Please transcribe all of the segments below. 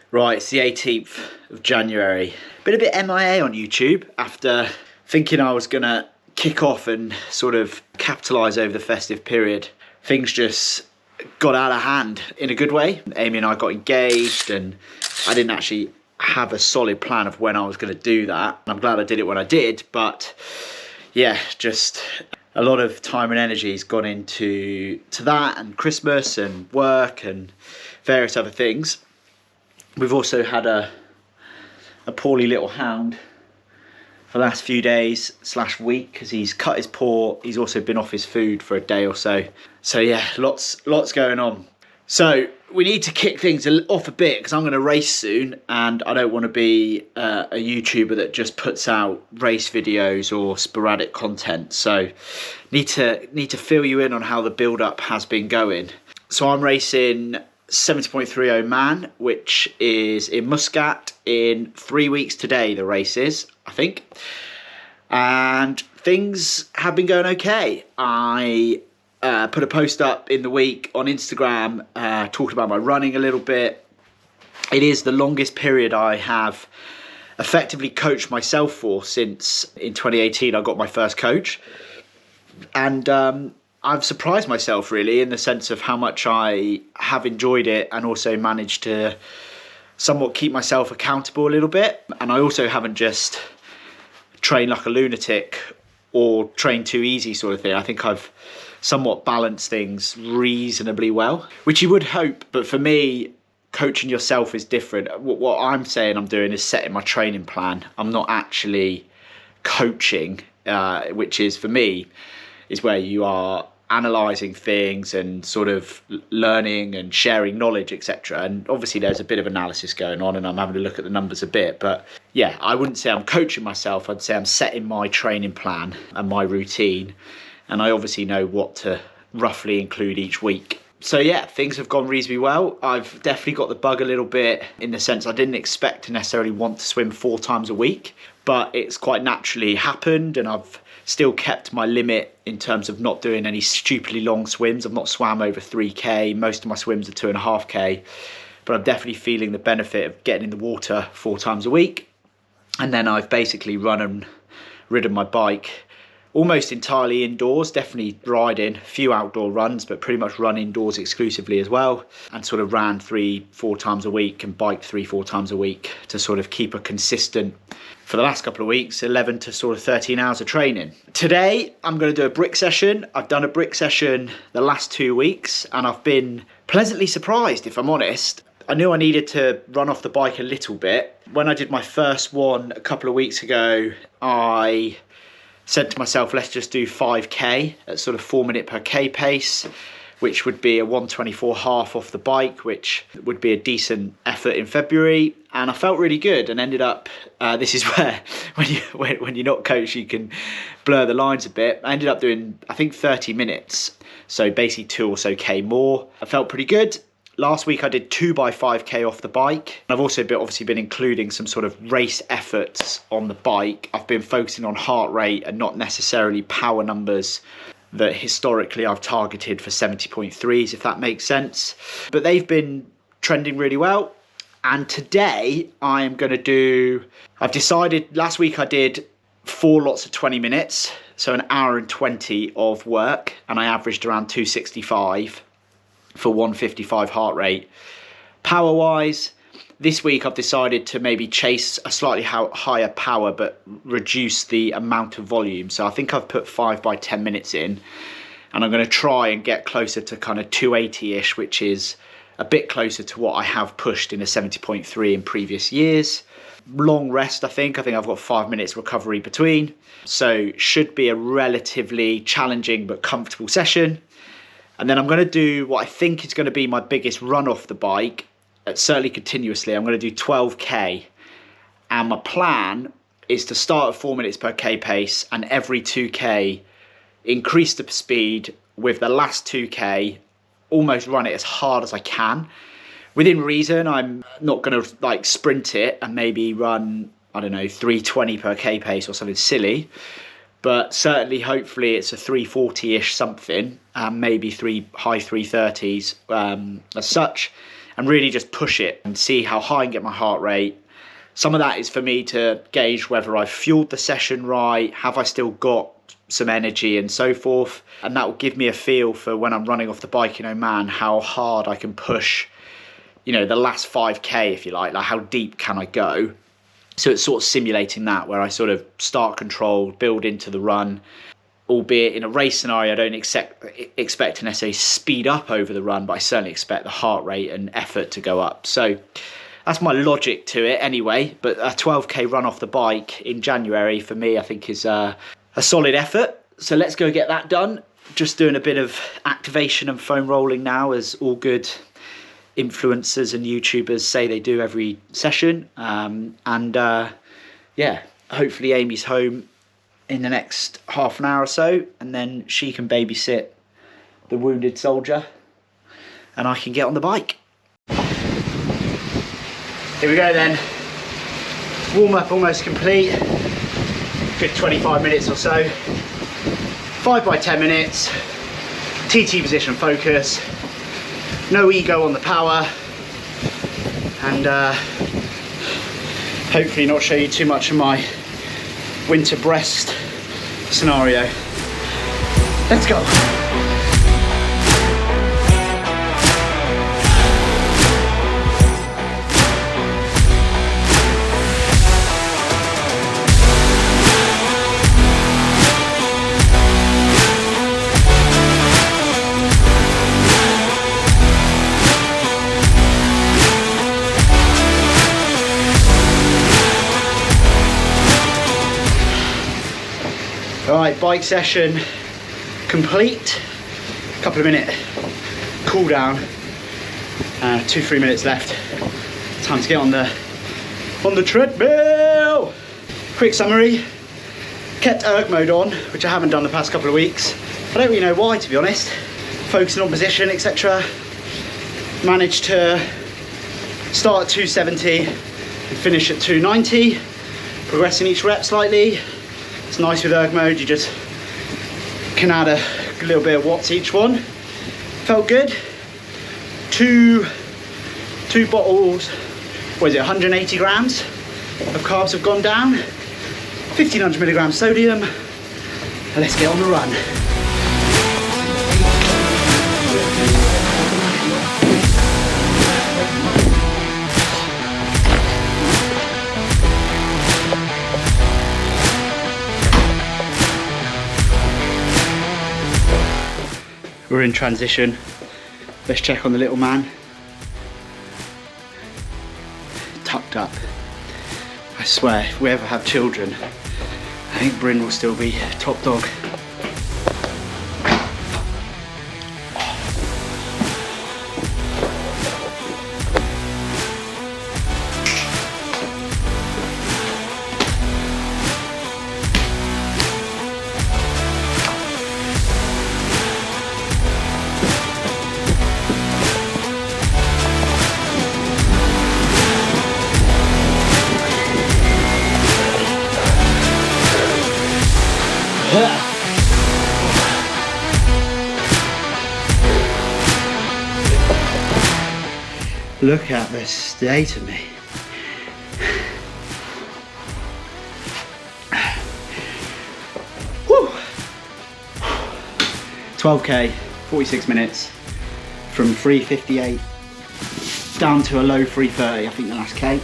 Right, it's the 18th of January. Been a bit MIA on YouTube after thinking I was gonna kick off and sort of capitalise over the festive period. Things just got out of hand in a good way. Amy and I got engaged and I didn't actually have a solid plan of when I was gonna do that. I'm glad I did it when I did, but yeah, just a lot of time and energy has gone into that and Christmas and work and various other things. We've also had a poorly little hound for the last few days / week because he's cut his paw. He's also been off his food for a day or so. So yeah, lots going on. So we need to kick things off a bit because I'm going to race soon and I don't want to be a YouTuber that just puts out race videos or sporadic content. So need to fill you in on how the build up has been going. So I'm racing 70.30 Oman, which is in Muscat in 3 weeks today, the race is, I think. And things have been going okay. I put a post up in the week on Instagram talking about my running a little bit. It is the longest period I have effectively coached myself for since in 2018 I got my first coach. And I've surprised myself really in the sense of how much I have enjoyed it and also managed to somewhat keep myself accountable a little bit. And I also haven't just trained like a lunatic or trained too easy sort of thing. I think I've somewhat balanced things reasonably well, which you would hope. But for me, coaching yourself is different. What I'm saying I'm doing is setting my training plan. I'm not actually coaching, which is for me is where you are analysing things and sort of learning and sharing knowledge, etc. And obviously there's a bit of analysis going on and I'm having to look at the numbers a bit. But yeah, I wouldn't say I'm coaching myself. I'd say I'm setting my training plan and my routine. And I obviously know what to roughly include each week. So yeah, things have gone reasonably well. I've definitely got the bug a little bit in the sense I didn't expect to necessarily want to swim 4 times a week, but it's quite naturally happened and I've still kept my limit in terms of not doing any stupidly long swims. I've not swam over 3k. Most of my swims are 2.5k, but I'm definitely feeling the benefit of getting in the water 4 times a week. And then I've basically run and ridden my bike almost entirely indoors, definitely riding, a few outdoor runs, but pretty much run indoors exclusively as well. And sort of ran 3-4 times a week and biked 3-4 times a week to sort of keep a consistent, for the last couple of weeks, 11 to sort of 13 hours of training. Today, I'm going to do a brick session. I've done a brick session the last 2 weeks and I've been pleasantly surprised, if I'm honest. I knew I needed to run off the bike a little bit. When I did my first one a couple of weeks ago, I said to myself, let's just do 5k at sort of 4 minute per k pace, which would be a 1:24 half off the bike, which would be a decent effort in February. And I felt really good and ended up, this is where when you're not coached, you can blur the lines a bit. I ended up doing, I think 30 minutes. So basically 2 or so k more. I felt pretty good. Last week I did 2x5k off the bike. I've also obviously been including some sort of race efforts on the bike. I've been focusing on heart rate and not necessarily power numbers that historically I've targeted for 70.3s, if that makes sense. But they've been trending really well. And today I'm going to do, I've decided, last week I did 4 lots of 20 minutes. So an hour and 20 of work. And I averaged around 265. For 155 heart rate. Power wise, this week I've decided to maybe chase a slightly higher power but reduce the amount of volume. So I think I've put 5 by 10 minutes in and I'm going to try and get closer to kind of 280-ish, which is a bit closer to what I have pushed in a 70.3 in previous years. Long rest, I think I've got 5 minutes recovery between. So should be a relatively challenging but comfortable session. And then I'm going to do what I think is going to be my biggest run off the bike, certainly continuously. I'm going to do 12k. And my plan is to start at 4 minutes per k pace and every 2k increase the speed with the last 2k, almost run it as hard as I can. Within reason, I'm not going to like sprint it and maybe run, I don't know, 320 per k pace or something silly. But certainly, hopefully, it's a 340-ish something, maybe high 330s as such. and really just push it and see how high I can get my heart rate. Some of that is for me to gauge whether I've fueled the session right, have I still got some energy and so forth. And that will give me a feel for when I'm running off the bike in Oman, how hard I can push, you know, the last 5K, if you like how deep can I go? So it's sort of simulating that, where I sort of start controlled, build into the run, albeit in a race scenario, I don't expect to necessarily speed up over the run, but I certainly expect the heart rate and effort to go up. So that's my logic to it anyway. But a 12K run off the bike in January for me, I think is a solid effort. So let's go get that done. Just doing a bit of activation and foam rolling now, as all good influencers and YouTubers say they do every session. Yeah, hopefully Amy's home in the next half an hour or so, and then she can babysit the wounded soldier and I can get on the bike. Here we go then. Warm up almost complete. Good 25 minutes or so. 5 by 10 minutes. TT position focus. No ego on the power. And hopefully not show you too much of my winter breast scenario. Let's go. Alright, bike session complete. Couple of minute cool down. 2-3 minutes left. Time to get on the treadmill. Quick summary. Kept erg mode on, which I haven't done the past couple of weeks. I don't really know why, to be honest. Focusing on position, etc. Managed to start at 270 and finish at 290. Progressing each rep slightly. It's nice with erg mode, you just can add a little bit of watts each one. Felt good. Two bottles, what is it, 180 grams of carbs have gone down. 1500 milligrams sodium. And let's get on the run. We're in transition. Let's check on the little man. Tucked up. I swear, if we ever have children, I think Bryn will still be top dog. Look at the state of me. Woo! 12K, 46 minutes, from 3:58 down to a low 3:30, I think the last K.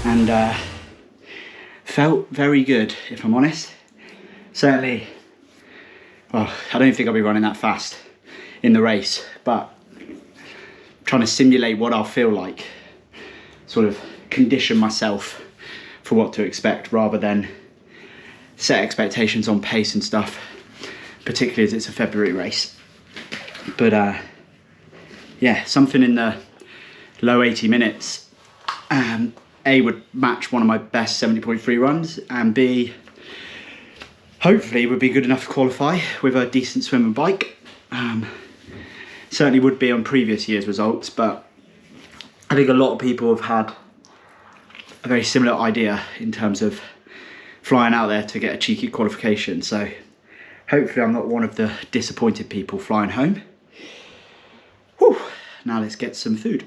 And felt very good, if I'm honest. Certainly, well, I don't think I'll be running that fast in the race, but trying to simulate what I'll feel like, sort of condition myself for what to expect rather than set expectations on pace and stuff, particularly as it's a February race. But yeah, something in the low 80 minutes, A, would match one of my best 70.3 runs, and B, hopefully would be good enough to qualify with a decent swim and bike. Certainly would be on previous year's results, but I think a lot of people have had a very similar idea in terms of flying out there to get a cheeky qualification. So hopefully I'm not one of the disappointed people flying home. Whew. Now let's get some food.